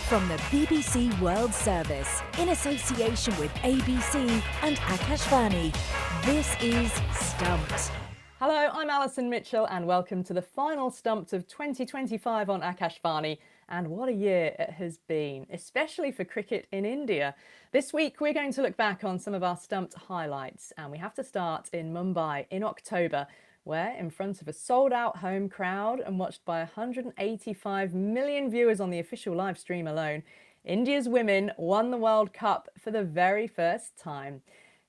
From the BBC World Service, in association with ABC and Akashvani, this is Stumped. Hello, I'm Alison Mitchell and welcome to the final Stumped of 2025 on Akashvani. And what a year it has been, especially for cricket in India. This week we're going to look back on some of our Stumped highlights, and we have to start in Mumbai in October, where in front of a sold-out home crowd and watched by 185 million viewers on the official live stream alone, India's women won the World Cup for the very first time.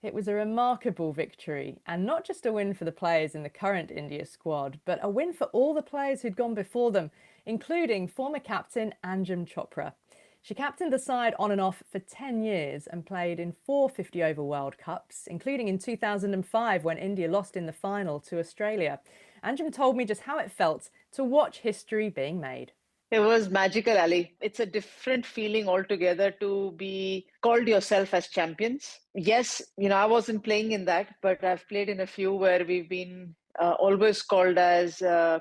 It was a remarkable victory, and not just a win for the players in the current India squad, but a win for all the players who'd gone before them, including former captain Anjum Chopra. She captained the side on and off for 10 years and played in 4 50-over World Cups, including in 2005 when India lost in the final to Australia. Anjum told me just how it felt to watch history being made. It was magical, Ali. It's a different feeling altogether to be called yourself as champions. Yes, I wasn't playing in that, but I've played in a few where we've been always called as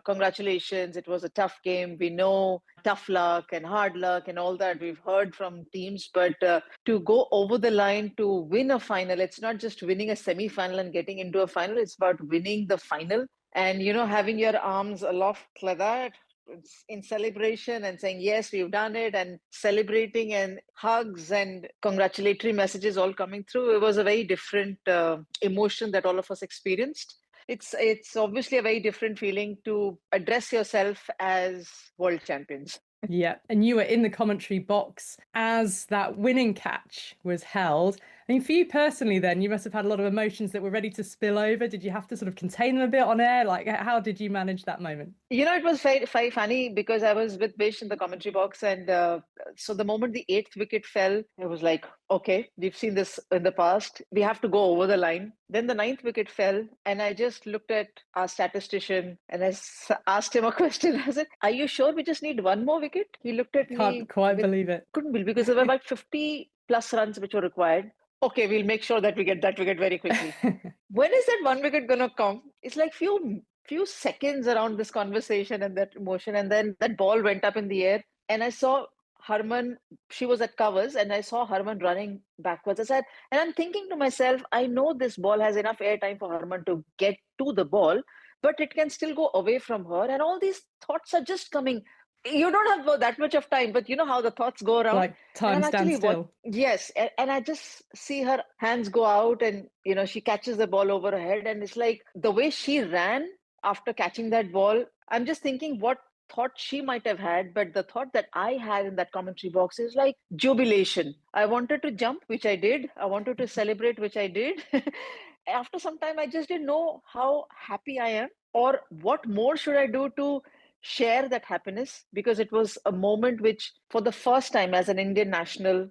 congratulations. It was a tough game. We know tough luck and hard luck and all that we've heard from teams. But to go over the line to win a final, it's not just winning a semi-final and getting into a final. It's about winning the final. And, having your arms aloft like that, in celebration and saying, yes, we've done it, and celebrating and hugs and congratulatory messages all coming through. It was a very different emotion that all of us experienced. It's obviously a very different feeling to address yourself as world champions. Yeah, and you were in the commentary box as that winning catch was held. I mean, for you personally then, you must have had a lot of emotions that were ready to spill over. Did you have to sort of contain them a bit on air? Like, how did you manage that moment? It was very funny because I was with Bish in the commentary box, and so the moment the 8th wicket fell, I was like, okay, we've seen this in the past. We have to go over the line. Then the 9th wicket fell, and I just looked at our statistician and I asked him a question. I said, are you sure we just need one more wicket? He looked at me. Can't quite believe it. Couldn't believe, because there were about 50 plus runs which were required. Okay, we'll make sure that we get that wicket very quickly. When is that one wicket going to come? It's like few seconds around this conversation and that emotion. And then that ball went up in the air. And I saw Harman, she was at covers, and I saw Harman running backwards. And I'm thinking to myself, I know this ball has enough airtime for Harman to get to the ball, but it can still go away from her. And all these thoughts are just coming. You don't have that much of time, but you know how the thoughts go around. Like time stands still. Yes. And I just see her hands go out and, she catches the ball over her head. And it's like the way she ran after catching that ball, I'm just thinking what thought she might have had. But the thought that I had in that commentary box is like jubilation. I wanted to jump, which I did. I wanted to celebrate, which I did. After some time, I just didn't know how happy I am or what more should I do to share that happiness, because it was a moment which, for the first time as an Indian national,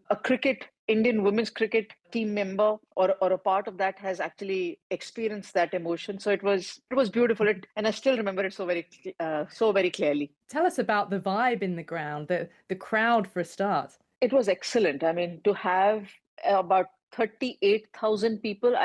Indian women's cricket team member or a part of that has actually experienced that emotion. So it was beautiful, and I still remember it so very clearly. Tell us about the vibe in the ground, the crowd for a start. It was excellent. I mean, to have about 38,000 people,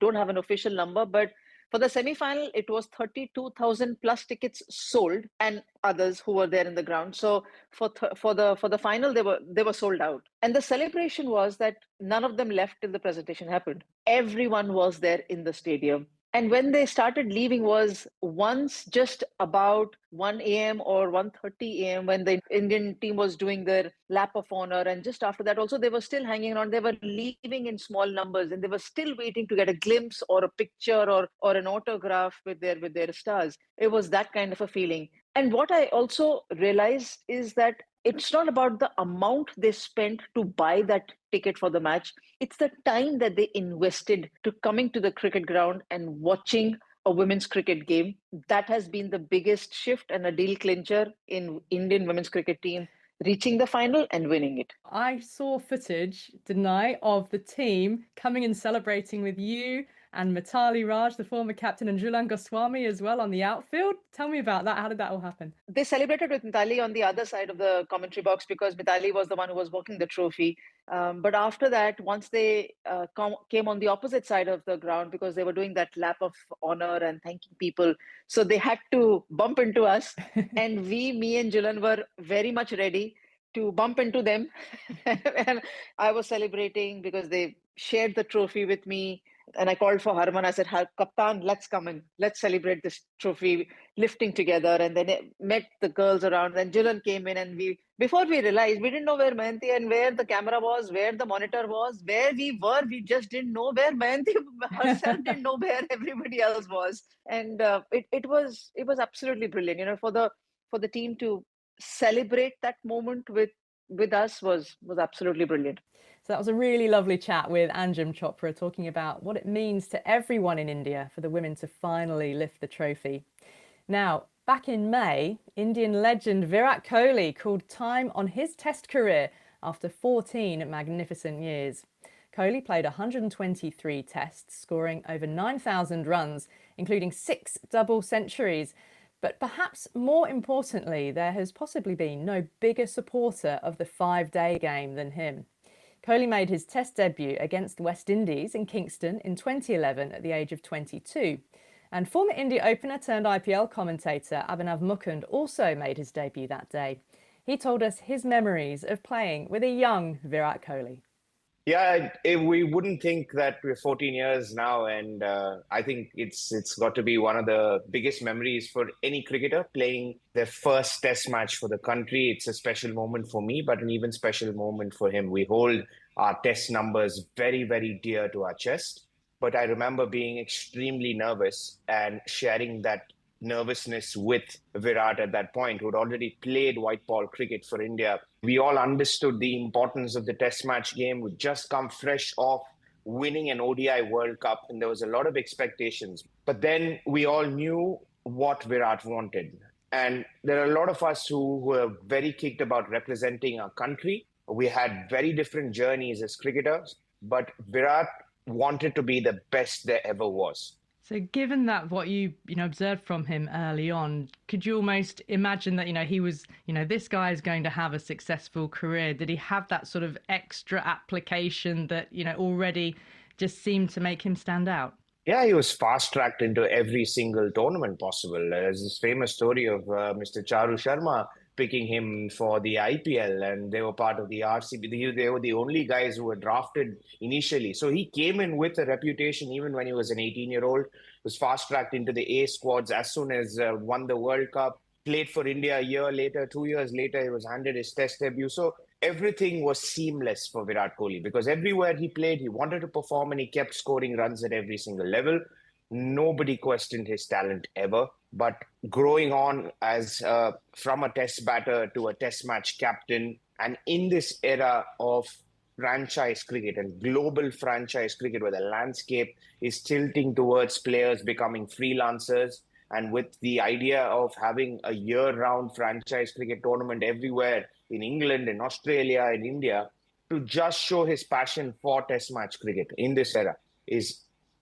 don't have an official number, but for the semi-final, it was 32,000 plus tickets sold, and others who were there in the ground. So for the final, they were sold out. And the celebration was that none of them left till the presentation happened. Everyone was there in the stadium. And when they started leaving was once just about 1 a.m. or 1:30 a.m. when the Indian team was doing their lap of honor. And just after that also, they were still hanging around. They were leaving in small numbers, and they were still waiting to get a glimpse or a picture or an autograph with their stars. It was that kind of a feeling. And what I also realized is that it's not about the amount they spent to buy that ticket for the match. It's the time that they invested to coming to the cricket ground and watching a women's cricket game. That has been the biggest shift and a deal clincher in Indian women's cricket team reaching the final and winning it. I saw footage, didn't I, of the team coming and celebrating with you and Mithali Raj, the former captain, and Jhulan Goswami as well on the outfield. Tell me about that. How did that all happen? They celebrated with Mithali on the other side of the commentary box because Mithali was the one who was walking the trophy. But after that, once they came on the opposite side of the ground, because they were doing that lap of honor and thanking people, so they had to bump into us. And me and Jhulan were very much ready to bump into them. And I was celebrating because they shared the trophy with me. And I called for Harman. I said, Kaptan, let's come in. Let's celebrate this trophy, lifting together. And then it met the girls around. Then Jilan came in, and before we realized, we didn't know where Mayanti and where the camera was, where the monitor was, where we were. We just didn't know where Mayanti herself didn't know where everybody else was. And it was absolutely brilliant. For the team to celebrate that moment with us was absolutely brilliant. So that was a really lovely chat with Anjum Chopra, talking about what it means to everyone in India for the women to finally lift the trophy. Now, back in May, Indian legend Virat Kohli called time on his Test career after 14 magnificent years. Kohli played 123 tests, scoring over 9,000 runs, including 6 double centuries. But perhaps more importantly, there has possibly been no bigger supporter of the 5-day game than him. Kohli made his Test debut against West Indies in Kingston in 2011 at the age of 22. And former India opener turned IPL commentator Abhinav Mukund also made his debut that day. He told us his memories of playing with a young Virat Kohli. Yeah, we wouldn't think that we're 14 years now, and I think it's got to be one of the biggest memories for any cricketer playing their first Test match for the country. It's a special moment for me, but an even special moment for him. We hold our Test numbers very, very dear to our chest, but I remember being extremely nervous and sharing that nervousness with Virat at that point, who'd already played white ball cricket for India. We all understood the importance of the Test match game. We'd just come fresh off winning an ODI World Cup, and there was a lot of expectations. But then we all knew what Virat wanted. And there are a lot of us who were very kicked about representing our country. We had very different journeys as cricketers, but Virat wanted to be the best there ever was. So given that what you observed from him early on, could you almost imagine that, he was, this guy is going to have a successful career? Did he have that sort of extra application that, already just seemed to make him stand out? Yeah, he was fast-tracked into every single tournament possible. There's this famous story of Mr. Charu Sharma picking him for the IPL, and they were part of the RCB. They were the only guys who were drafted initially. So he came in with a reputation even when he was an 18-year-old, was fast-tracked into the A squads as soon as won the World Cup, played for India a year later, 2 years later, he was handed his Test debut. So everything was seamless for Virat Kohli because everywhere he played, he wanted to perform and he kept scoring runs at every single level. Nobody questioned his talent ever. But growing on as from a Test batter to a Test match captain, and in this era of franchise cricket and global franchise cricket where the landscape is tilting towards players becoming freelancers, and with the idea of having a year-round franchise cricket tournament everywhere in England, in Australia, in India, to just show his passion for Test match cricket in this era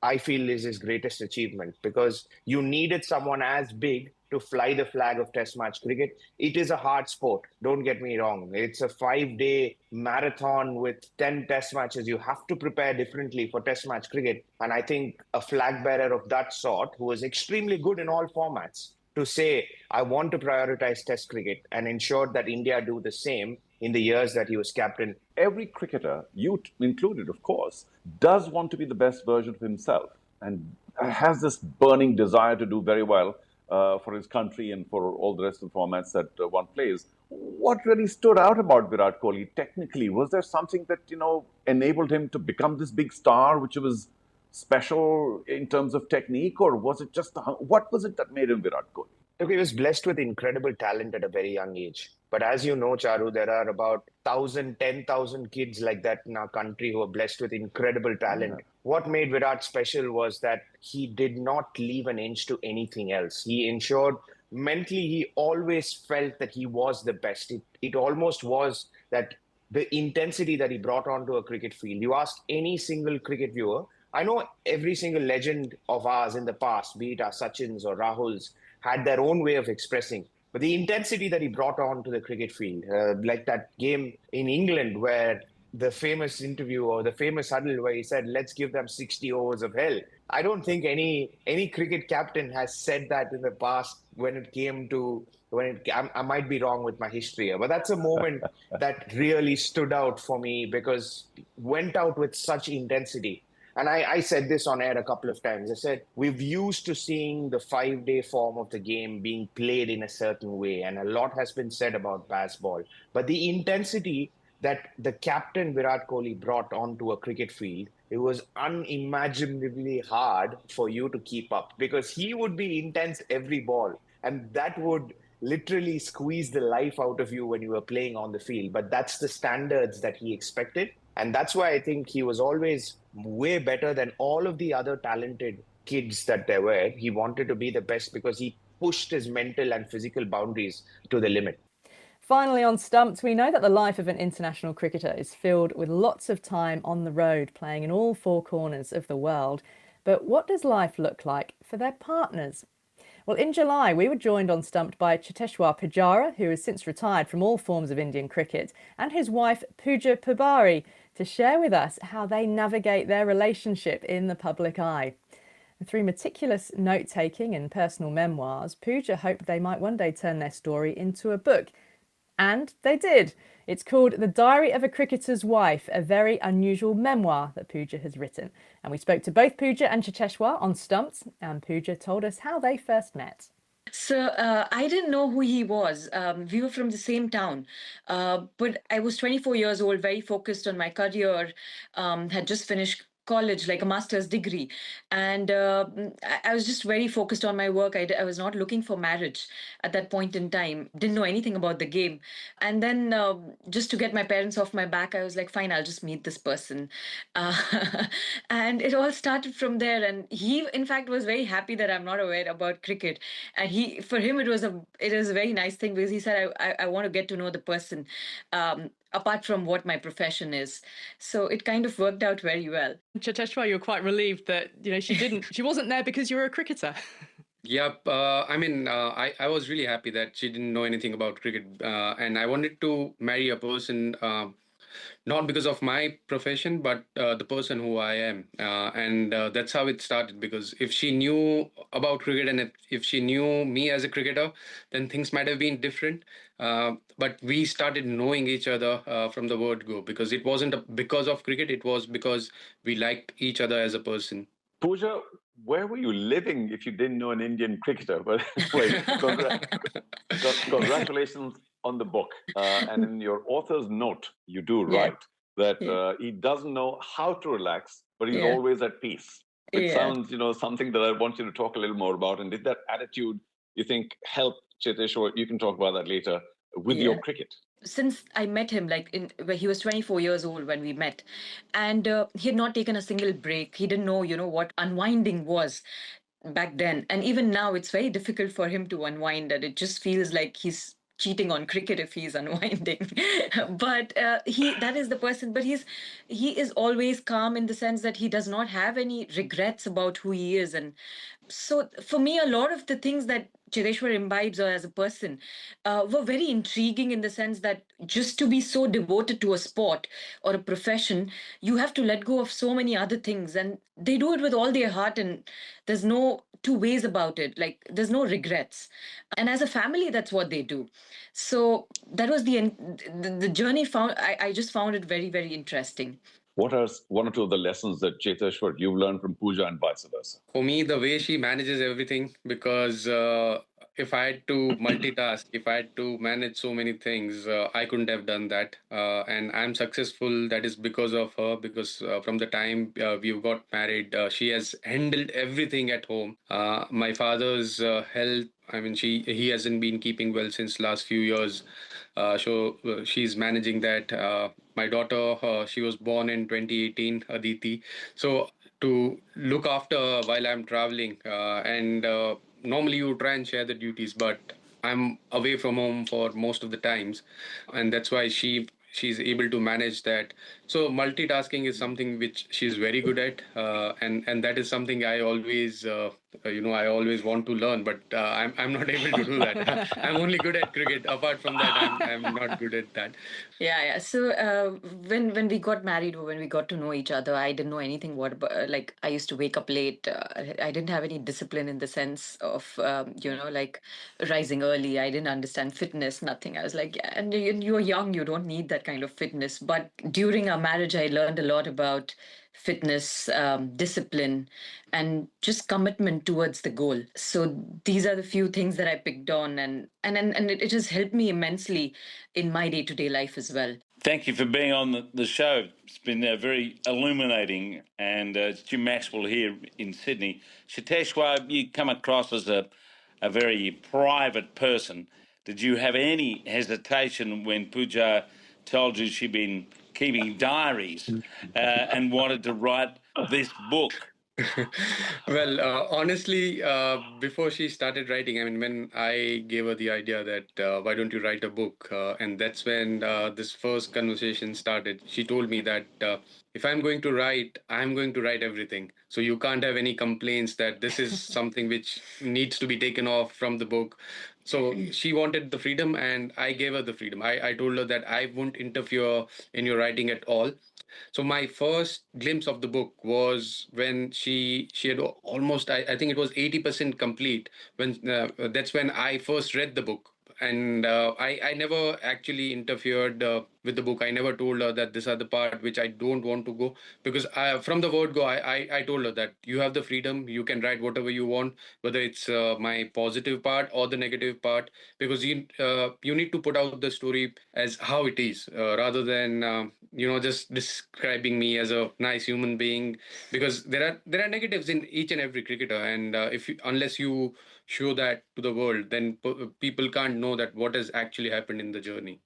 I feel is his greatest achievement, because you needed someone as big to fly the flag of Test match cricket. It is a hard sport, don't get me wrong. It's a 5-day marathon with 10 Test matches. You have to prepare differently for Test match cricket. And I think a flag bearer of that sort, who was extremely good in all formats, to say, I want to prioritize Test cricket and ensure that India do the same in the years that he was captain. Every cricketer, you included, of course, does want to be the best version of himself and has this burning desire to do very well for his country and for all the rest of the formats that one plays. What really stood out about Virat Kohli technically? Was there something that, enabled him to become this big star, which was special in terms of technique, or was it just what was it that made him Virat Kohli? Look, he was blessed with incredible talent at a very young age. But as you know, Charu, there are about 10,000 kids like that in our country who are blessed with incredible talent. Yeah. What made Virat special was that he did not leave an inch to anything else. He ensured mentally, he always felt that he was the best. It almost was that the intensity that he brought onto a cricket field. You ask any single cricket viewer, I know every single legend of ours in the past, be it our Sachins or Rahuls, had their own way of expressing. But the intensity that he brought on to the cricket field, like that game in England where the famous interview or the famous huddle where he said, "Let's give them 60 overs of hell." I don't think any cricket captain has said that in the past when it came to I might be wrong with my history here, but that's a moment that really stood out for me because went out with such intensity. And I said this on air a couple of times. I said, we've used to seeing the 5-day form of the game being played in a certain way, and a lot has been said about baseball. But the intensity that the captain Virat Kohli brought onto a cricket field, it was unimaginably hard for you to keep up because he would be intense every ball, and that would literally squeeze the life out of you when you were playing on the field. But that's the standards that he expected. And that's why I think he was always way better than all of the other talented kids that there were. He wanted to be the best because he pushed his mental and physical boundaries to the limit. Finally, on Stumped, we know that the life of an international cricketer is filled with lots of time on the road, playing in all four corners of the world. But what does life look like for their partners? Well, in July, we were joined on Stumped by Cheteshwar Pujara, who has since retired from all forms of Indian cricket, and his wife, Puja Pabari, to share with us how they navigate their relationship in the public eye. Through meticulous note-taking and personal memoirs, Puja hoped they might one day turn their story into a book. And they did. It's called The Diary of a Cricketer's Wife, a very unusual memoir that Puja has written. And we spoke to both Puja and Cheteshwar on Stumped, and Puja told us how they first met. So I didn't know who he was. We were from the same town, but I was 24 years old, very focused on my career, had just finished college, like a master's degree. And I was just very focused on my work. I was not looking for marriage at that point in time. Didn't know anything about the game. And then just to get my parents off my back, I was like, fine, I'll just meet this person. Uh, and it all started from there. And he, in fact, was very happy that I'm not aware about cricket. And for him, it was a very nice thing because he said, I want to get to know the person. Apart from what my profession is. So it kind of worked out very well. Cheteshwar, you're quite relieved that, she wasn't there because you were a cricketer. Yep. I was really happy that she didn't know anything about cricket. And I wanted to marry a person, not because of my profession, but the person who I am. And that's how it started, because if she knew about cricket and if she knew me as a cricketer, then things might have been different. But we started knowing each other from the word go, because it wasn't because of cricket, it was because we liked each other as a person. Puja, where were you living if you didn't know an Indian cricketer? But wait, congratulations on the book. And in your author's note, you do write that he doesn't know how to relax, but he's always at peace. It sounds, something that I want you to talk a little more about. And did that attitude, you think, help Cheteshwar? You can talk about that later with your cricket. Since I met him, where he was 24 years old when we met, and he had not taken a single break. He didn't know, what unwinding was back then. And even now, it's very difficult for him to unwind, and it just feels like he's cheating on cricket if he's unwinding. But that is the person. But he is always calm in the sense that he does not have any regrets about who he is. And so for me, a lot of the things that Cheteshwar imbibes as a person were very intriguing in the sense that just to be so devoted to a sport or a profession, you have to let go of so many other things. And they do it with all their heart, and there's no two ways about it. Like, there's no regrets. And as a family, that's what they do. So that was the journey. I just found it very, very interesting. What are one or two of the lessons that Cheteshwar you've learned from Puja and vice versa? For me, the way she manages everything, because if I had to multitask, if I had to manage so many things, I couldn't have done that. And I'm successful. That is because of her, because from the time we got married, she has handled everything at home. My father's health, he hasn't been keeping well since last few years. So she's managing that. My daughter, she was born in 2018, Aditi. So to look after her while I'm traveling, and normally you try and share the duties, but I'm away from home for most of the times, and that's why she's able to manage that. So multitasking is something which she's very good at, and that is something I always I always want to learn, but I'm not able to do that. I'm only good at cricket. Apart from that, I'm not good at that. Yeah. So when we got married or when we got to know each other, I didn't know anything like I used to wake up late. I didn't have any discipline in the sense of like rising early. I didn't understand fitness, nothing. I was like, yeah, and you're young, you don't need that kind of fitness. But during our marriage, I learned a lot about fitness, discipline, and just commitment towards the goal. So these are the few things that I picked on, and it has helped me immensely in my day-to-day life as well. Thank you for being on the show. It's been very illuminating. And it's Jim Maxwell here in Sydney. Cheteshwar, you come across as a very private person. Did you have any hesitation when Puja told you she'd been keeping diaries and wanted to write this book? Well, honestly, before she started writing, I mean, when I gave her the idea that why don't you write a book, and that's when this first conversation started. She told me that if I'm going to write, I'm going to write everything. So you can't have any complaints that this is something which needs to be taken off from the book. So she wanted the freedom, and I gave her the freedom. I told her that I won't interfere in your writing at all. So my first glimpse of the book was when she had almost, I think it was 80% complete. When that's when I first read the book. And I never actually interfered with the book. I never told her that these are the part which I don't want to go, because from the word go, I told her that you have the freedom, you can write whatever you want, whether it's my positive part or the negative part, because you need to put out the story as how it is, rather than just describing me as a nice human being, because there are negatives in each and every cricketer, and unless you show that to the world, then people can't know that what has actually happened in the journey.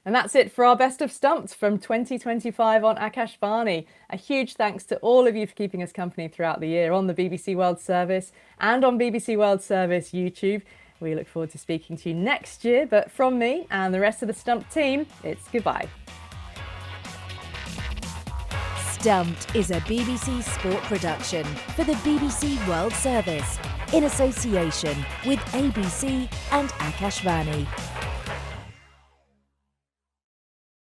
And that's it for our Best of Stumped from 2025 on Akashvani. A huge thanks to all of you for keeping us company throughout the year on the BBC World Service and on BBC World Service YouTube. We look forward to speaking to you next year, but from me and the rest of the Stumped team, it's goodbye. Stumped is a BBC Sport production for the BBC World Service in association with ABC and Akashvani.